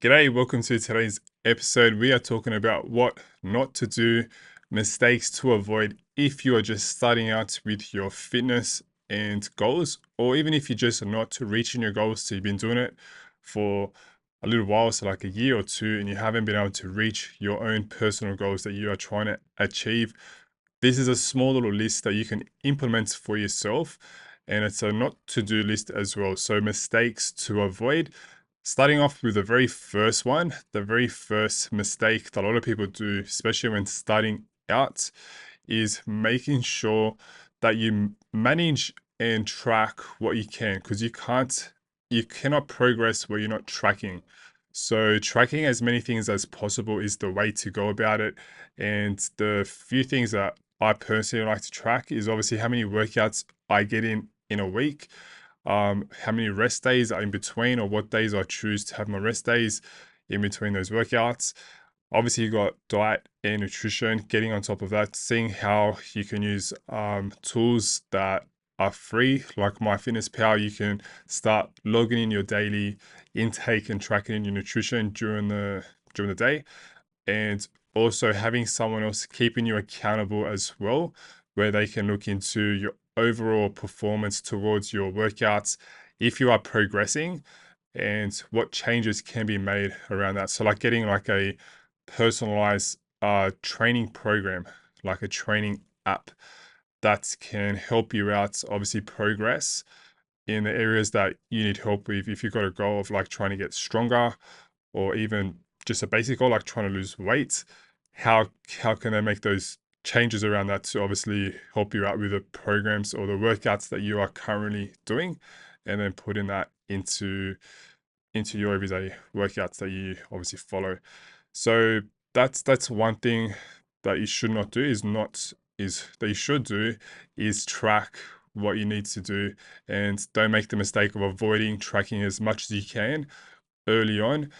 G'day, welcome to today's episode. We are talking about what not to do, mistakes to avoid if you are just starting out with your fitness and goals, or even if you're just not reaching your goals. So you've been doing it for a little while, so like a year or two, and you haven't been able to reach your own personal goals that you are trying to achieve. This is a small little list that you can implement for yourself, and it's a not to do list as well. So, mistakes to avoid. Starting off with the very first one, the very first mistake that a lot of people do, especially when starting out, is making sure that you manage and track what you can, because you cannot progress where you're not tracking. So tracking as many things as possible is the way to go about it. And the few things that I personally like to track is obviously how many workouts I get in a week, how many rest days are in between, or what days I choose to have my rest days in between those workouts. Obviously, you got diet and nutrition, getting on top of that, seeing how you can use tools that are free, like MyFitnessPal. You can start logging in your daily intake and tracking in your nutrition during the day, and also having someone else keeping you accountable as well, where they can look into your overall performance towards your workouts, if you are progressing, and what changes can be made around that. So like getting like a personalized training program, like a training app that can help you out, obviously progress in the areas that you need help with. If you've got a goal of like trying to get stronger, or even just a basic goal like trying to lose weight, how can they make those changes around that to obviously help you out with the programs or the workouts that you are currently doing, and then putting that into your everyday workouts that you obviously follow. So that's one thing that you should not do, is that you should do is track what you need to do, and don't make the mistake of avoiding tracking as much as you can early on.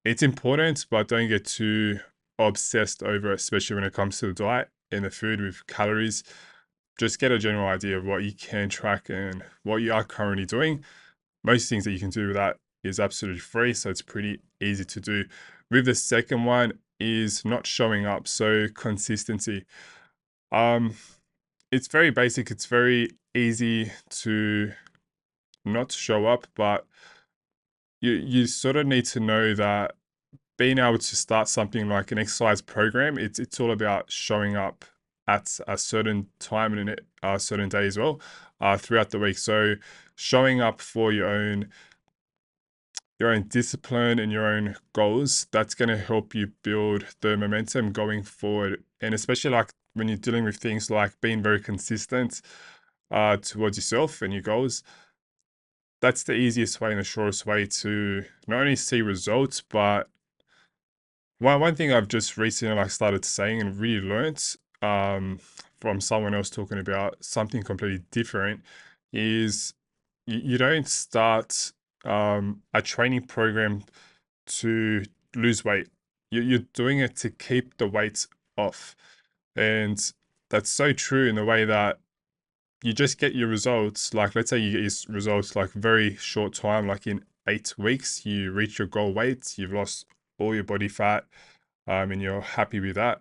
It's important, but don't get too obsessed over it, especially when it comes to the diet and the food with calories. Just get a general idea of what you can track and what you are currently doing. Most things that you can do with that is absolutely free, so it's pretty easy to do. With the second one is not showing up, so consistency. Um, it's very basic. It's very easy to not show up, but you sort of need to know that being able to start something like an exercise program, it's all about showing up at a certain time and a certain day as well, throughout the week. So showing up for your own discipline and your own goals, that's going to help you build the momentum going forward. And especially like when you're dealing with things like being very consistent towards yourself and your goals, that's the easiest way and the shortest way to not only see results, but one thing I've just recently like started saying and really learnt, from someone else talking about something completely different, is you don't start a training program to lose weight. You're doing it to keep the weight off. And that's so true in the way that you just get your results. Like, let's say you get your results like very short time, like in 8 weeks, you reach your goal weight, you've lost all your body fat, and you're happy with that.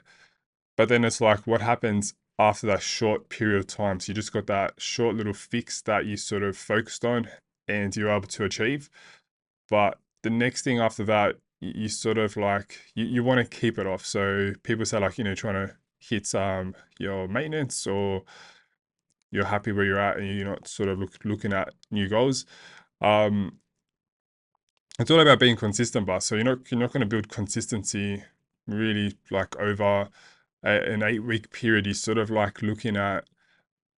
But then it's like, what happens after that short period of time? So you just got that short little fix that you sort of focused on and you're able to achieve. But the next thing after that, you sort of like you want to keep it off. So people say like, trying to hit your maintenance, or you're happy where you're at and you're not sort of looking at new goals. Um, it's all about being consistent, but so you're not going to build consistency really like over an 8 week period. You're sort of like looking at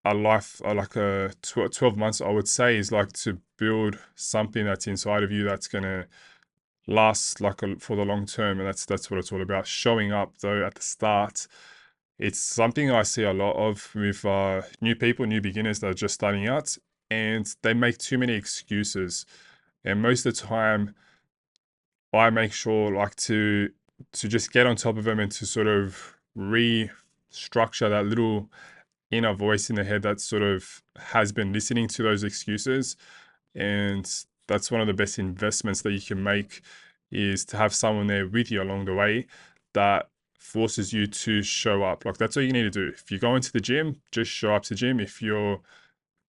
a life, like a 12 months, I would say, is like to build something that's inside of you that's going to last like for the long term. And that's what it's all about. Showing up though at the start, it's something I see a lot of with new people, new beginners that are just starting out, and they make too many excuses. And most of the time, I make sure like to just get on top of them and to sort of restructure that little inner voice in the head that sort of has been listening to those excuses. And that's one of the best investments that you can make is to have someone there with you along the way that forces you to show up. Like that's all you need to do. If you go into the gym, just show up to the gym. If you're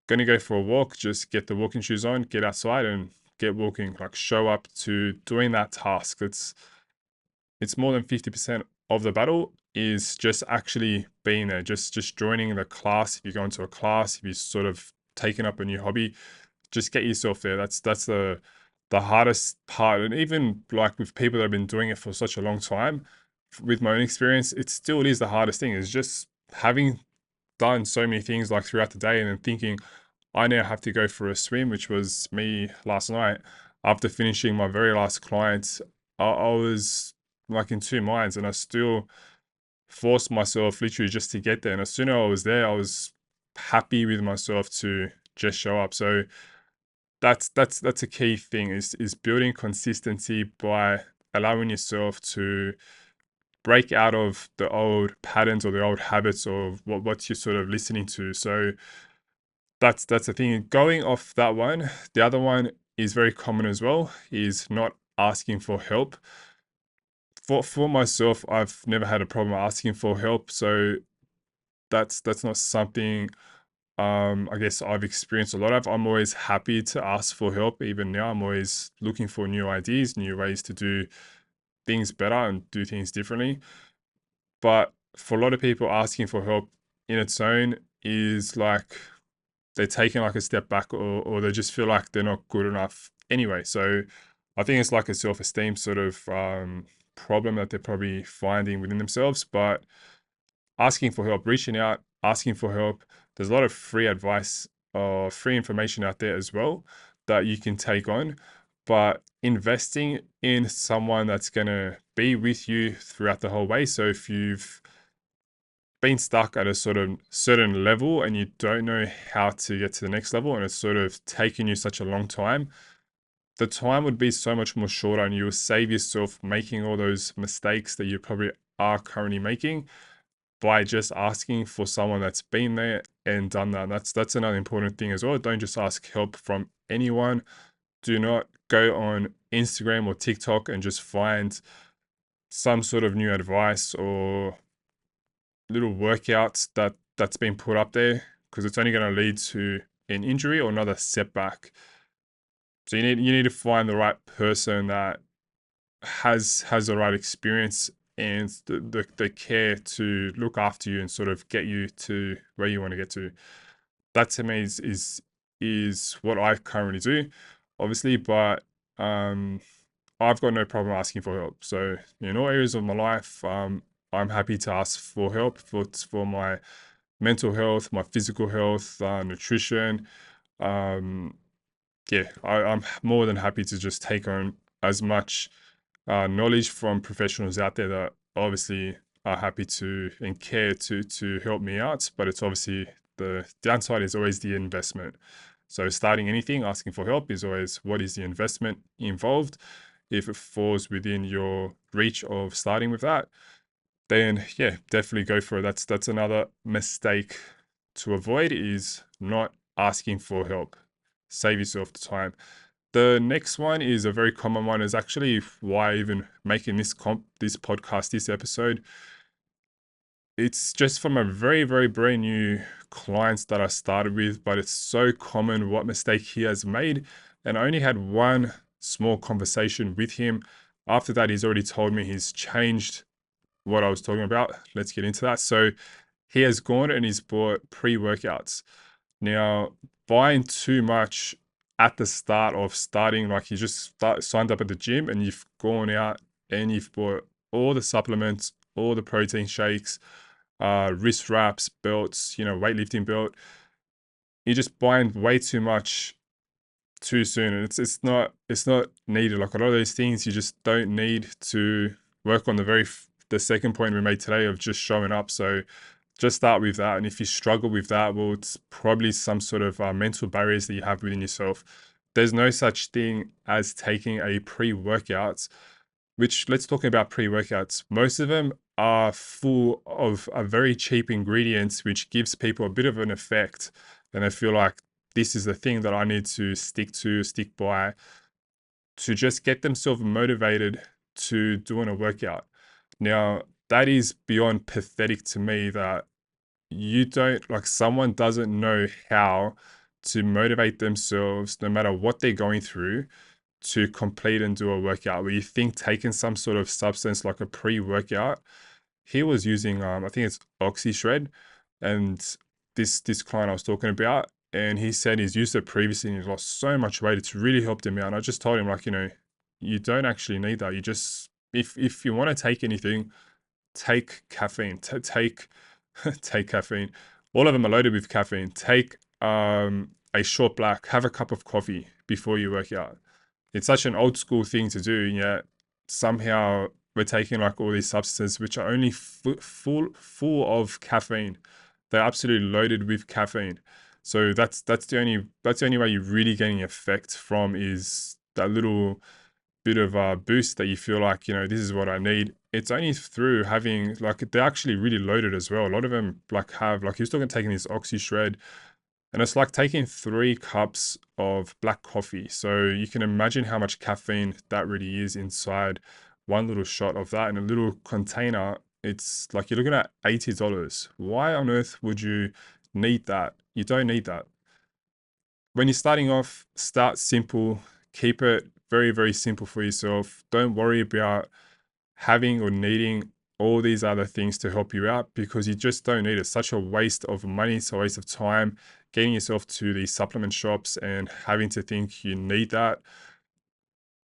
going to go for a walk, just get the walking shoes on, get outside and get walking. Like show up to doing that task. It's more than 50% of the battle is just actually being there, just joining the class. If you go into a class, if you sort of taken up a new hobby, just get yourself there. That's the hardest part. And even like with people that have been doing it for such a long time, with my own experience, it still is the hardest thing, is just having done so many things like throughout the day and then thinking, I now have to go for a swim, which was me last night. After finishing my very last client, I was like in two minds, and I still forced myself literally just to get there. And as soon as I was there, I was happy with myself to just show up. So that's a key thing, is building consistency by allowing yourself to break out of the old patterns or the old habits of what you're sort of listening to. So that's the thing. Going off that one, the other one is very common as well, is not asking for help. For myself, I've never had a problem asking for help, so that's not something I guess I've experienced a lot of. I'm always happy to ask for help. Even now, I'm always looking for new ideas, new ways to do things better and do things differently. But for a lot of people, asking for help in its own is like they're taking like a step back, or they just feel like they're not good enough anyway. So I think it's like a self-esteem sort of problem that they're probably finding within themselves. But asking for help, reaching out, asking for help, there's a lot of free advice or free information out there as well that you can take on. But investing in someone that's going to be with you throughout the whole way. So if you've been stuck at a sort of certain level and you don't know how to get to the next level, and it's sort of taking you such a long time, the time would be so much more shorter, and you will save yourself making all those mistakes that you probably are currently making by just asking for someone that's been there and done that. That's another important thing as well. Don't just ask help from anyone. Do not go on Instagram or TikTok and just find some sort of new advice or little workouts that's been put up there, because it's only going to lead to an injury or another setback. So you need to find the right person that has the right experience and the care to look after you and sort of get you to where you want to get to. That to me is what I currently do, obviously, but I've got no problem asking for help. So in all areas of my life, I'm happy to ask for help for my mental health, my physical health, nutrition. Um, yeah, I'm more than happy to just take on as much knowledge from professionals out there that obviously are happy to and care to help me out. But it's obviously the downside is always the investment. So starting anything, asking for help is always, what is the investment involved? If it falls within your reach of starting with that, then yeah, definitely go for it. That's another mistake to avoid, is not asking for help. Save yourself the time. The next one is a very common one. Is actually why even making this podcast, this episode. It's just from a very brand new clients that I started with, but it's so common what mistake he has made. And I only had one small conversation with him. After that, he's already told me he's changed what I was talking about. Let's get into that. So he has gone and he's bought pre-workouts. Now, buying too much at the start of starting, like you just signed up at the gym and you've gone out and you've bought all the supplements, all the protein shakes, wrist wraps, belts, weightlifting belt. You're just buying way too much too soon, and it's not needed. Like a lot of those things, you just don't need to work on the second point we made today of just showing up. So just start with that, and if you struggle with that, well, it's probably some sort of mental barriers that you have within yourself. There's no such thing as taking a pre-workout, which, let's talk about pre-workouts. Most of them are full of a very cheap ingredients, which gives people a bit of an effect, and they feel like this is the thing that I need to stick by. to just get themselves motivated to doing a workout. Now, that is beyond pathetic to me that you don't, like, someone doesn't know how to motivate themselves no matter what they're going through to complete and do a workout, where you think taking some sort of substance like a pre-workout. He was using I think it's OxyShred, and this client I was talking about, and he said he's used it previously and he's lost so much weight. It's really helped him out. And I just told him, like, you don't actually need that. You just, if you want to take anything, take caffeine. Take take caffeine. All of them are loaded with caffeine. Take a short black. Have a cup of coffee before you work out. It's such an old school thing to do, and yet somehow we're taking like all these substances which are only full of caffeine. They're absolutely loaded with caffeine. So that's the only way you're really getting effect from is that little bit of a boost that you feel like, this is what I need. It's only through having, like, they're actually really loaded as well. A lot of them like have, like, you're still taking this OxyShred, and it's like taking 3 cups of black coffee. So you can imagine how much caffeine that really is inside one little shot of that in a little container. It's like you're looking at $80. Why on earth would you need that? You don't need that. When you're starting off, start simple, keep it very, very simple for yourself. Don't worry about having or needing all these other things to help you out, because you just don't need it. It's such a waste of money, it's a waste of time getting yourself to these supplement shops and having to think you need that.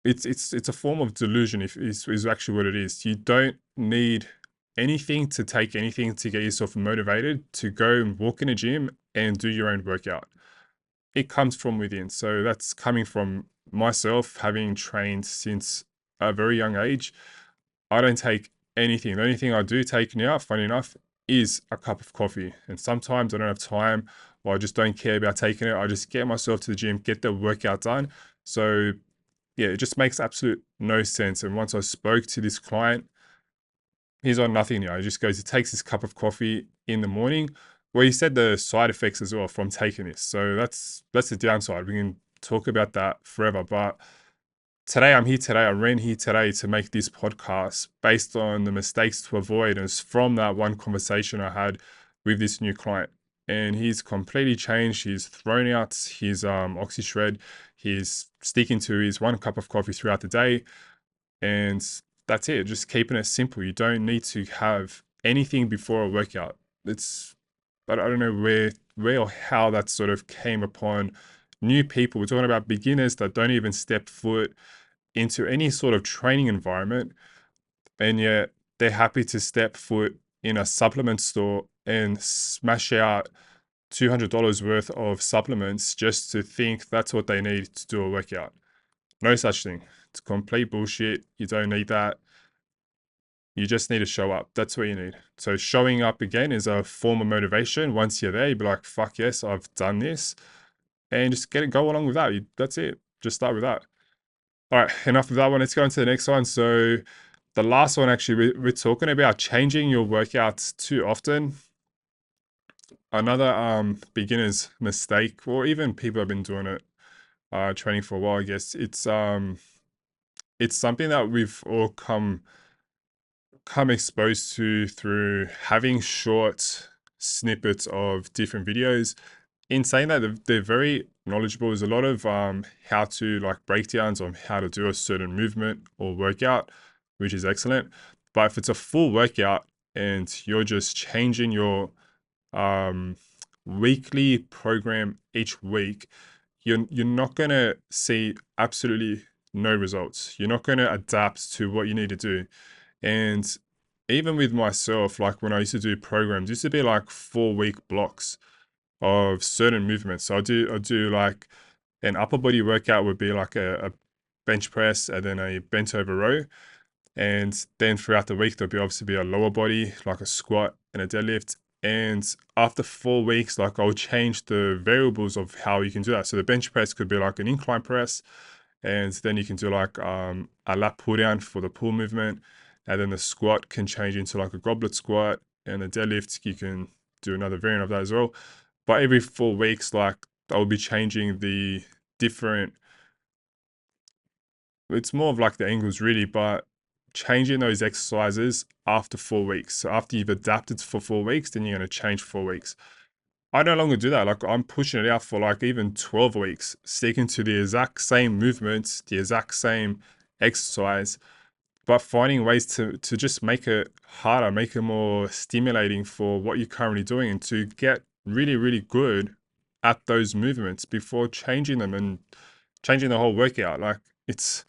It's a form of delusion, if is actually what it is. You don't need anything to take anything to get yourself motivated to go and walk in a gym and do your own workout. It comes from within. So that's coming from myself, having trained since a very young age. I don't take anything. The only thing I do take now, funny enough, is a cup of coffee. And sometimes I don't have time, or I just don't care about taking it. I just get myself to the gym, get the workout done. So yeah, it just makes absolute no sense. And once I spoke to this client, he's on nothing now. He just goes, he takes his cup of coffee in the morning. Well, he said the side effects as well from taking this. So that's the downside. We can talk about that forever. But today I'm here today. I ran here today to make this podcast based on the mistakes to avoid. And it's from that one conversation I had with this new client. And he's completely changed. He's thrown out his OxyShred. He's sticking to his 1 cup of coffee throughout the day. And that's it. Just keeping it simple. You don't need to have anything before a workout. But I don't know where or how that sort of came upon new people. We're talking about beginners that don't even step foot into any sort of training environment, and yet they're happy to step foot in a supplement store and smash out $200 worth of supplements just to think that's what they need to do a workout. No such thing. It's complete bullshit. You don't need that. You just need to show up. That's what you need. So showing up again is a form of motivation. Once you're there, you'll be like, fuck yes, I've done this. And just go along with that. That's it. Just start with that. All right, enough of that one. Let's go on to the next one. So the last one, actually, we're talking about changing your workouts too often. Another beginner's mistake, or even people have been doing it, training for a while, I guess. It's something that we've all come exposed to through having short snippets of different videos. In saying that, they're very knowledgeable. There's a lot of how to, like, breakdowns on how to do a certain movement or workout, which is excellent. But if it's a full workout and you're just changing your um, weekly program each week, you're not gonna see absolutely no results. You're not gonna adapt to what you need to do. And even with myself, like when I used to do programs, it used to be like 4 week blocks of certain movements. So I do like an upper body workout would be like a bench press and then a bent over row. And then throughout the week, there'll be obviously be a lower body, like a squat and a deadlift. And after 4 weeks, like I'll change the variables of how you can do that. So the bench press could be like an incline press, and then you can do like a lat pull down for the pull movement. And then the squat can change into like a goblet squat, and the deadlift, you can do another variant of that as well. But every 4 weeks, like I'll be changing the different it's more of like the angles really, but changing those exercises after 4 weeks. So after you've adapted for 4 weeks, then you're going to change for 4 weeks. I no longer do that. Like I'm pushing it out for like even 12 weeks, sticking to the exact same movements, the exact same exercise, but finding ways to just make it harder, make it more stimulating for what you're currently doing, and to get really, really good at those movements before changing them and changing the whole workout. Like it's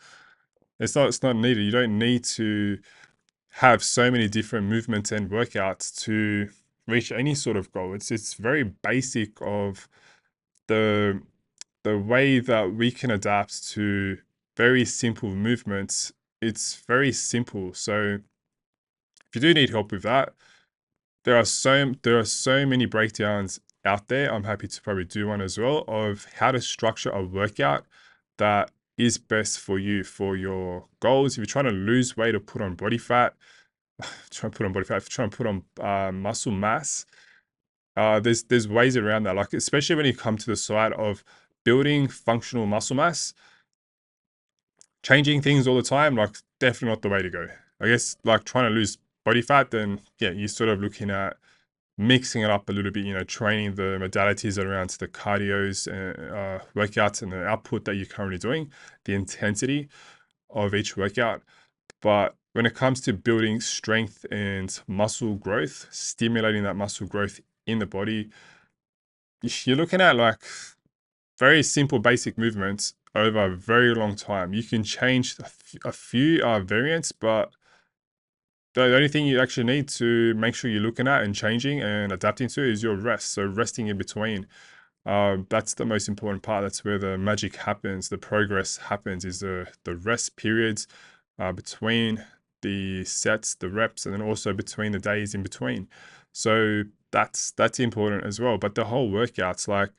it's not needed. You don't need to have so many different movements and workouts to reach any sort of goal. It's very basic of the the way that we can adapt to very simple movements. It's very simple. So if you do need help with that, there are so many breakdowns out there. I'm happy to probably do one as well of how to structure a workout that is best for you for your goals. If you're trying to lose weight or put on body fat, trying to put on body fat, trying to put on muscle mass, there's ways around that. Like especially when you come to the side of building functional muscle mass, changing things all the time, like definitely not the way to go. I guess like trying to lose body fat, then yeah, you're sort of looking at mixing it up a little bit, training the modalities around the cardios, workouts and the output that you're currently doing, the intensity of each workout. But when it comes to building strength and muscle growth, stimulating that muscle growth in the body, you're looking at like very simple, basic movements over a very long time. You can change a few variants, but the only thing you actually need to make sure you're looking at and changing and adapting to is your rest. So resting in between. That's the most important part. That's where the magic happens, the progress happens, is the rest periods between the sets, the reps, and then also between the days in between. So that's important as well. But the whole workouts, like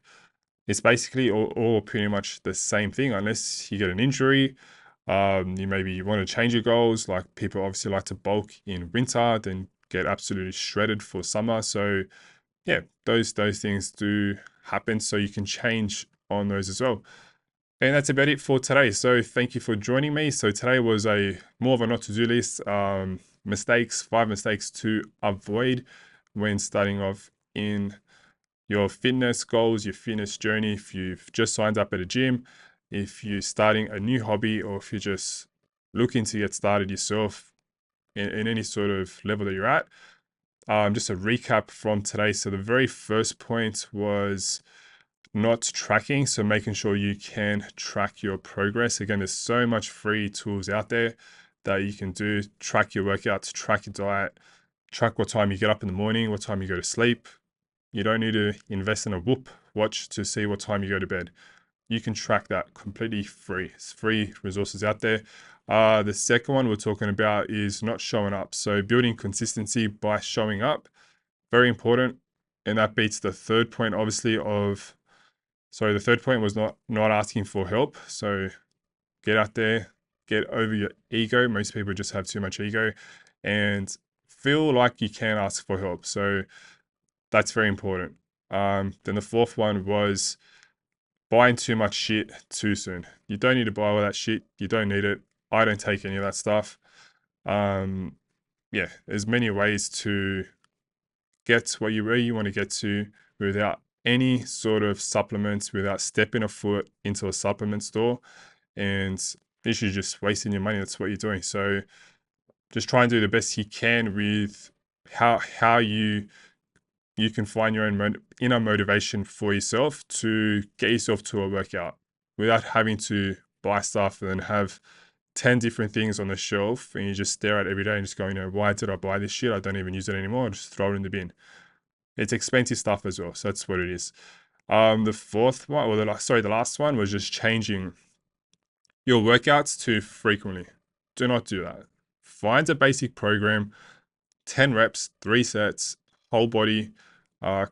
it's basically all pretty much the same thing, unless you get an injury. You maybe want to change your goals. Like people obviously like to bulk in winter, then get absolutely shredded for summer. So yeah, those things do happen. So you can change on those as well. And that's about it for today. So thank you for joining me. So today was a more of a not to do list. Mistakes, 5 mistakes to avoid when starting off in your fitness goals, your fitness journey. If you've just signed up at a gym, if you're starting a new hobby, or if you're just looking to get started yourself in any sort of level that you're at. Just a recap from today. So the very first point was not tracking. So making sure you can track your progress. Again, there's so much free tools out there that you can do. Track your workouts, track your diet, track what time you get up in the morning, what time you go to sleep. You don't need to invest in a Whoop watch to see what time you go to bed. You can track that completely free. It's free resources out there. The second one we're talking about is not showing up. So building consistency by showing up, very important. And that beats the third point, obviously, the third point was not asking for help. So get out there, get over your ego. Most people just have too much ego and feel like you can ask for help. So that's very important. Then the fourth one was buying too much shit too soon. You don't need to buy all that shit. You don't need it. I don't take any of that stuff. Yeah, there's many ways to get where you want to get to without any sort of supplements, without stepping a foot into a supplement store, and literally just wasting your money. That's what you're doing. So just try and do the best you can with how you can find your own inner motivation for yourself to get yourself to a workout without having to buy stuff and then have 10 different things on the shelf and you just stare at it every day and just go, why did I buy this shit? I don't even use it anymore. I'll just throw it in the bin. It's expensive stuff as well. So that's what it is. The fourth one, or the last one was just changing your workouts too frequently. Do not do that. Find a basic program, 10 reps, 3 sets, whole body,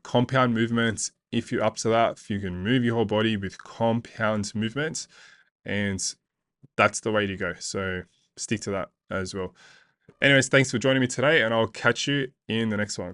compound movements. If you're up to that, if you can move your whole body with compound movements, and that's the way to go. So stick to that as well. Anyways, thanks for joining me today, and I'll catch you in the next one.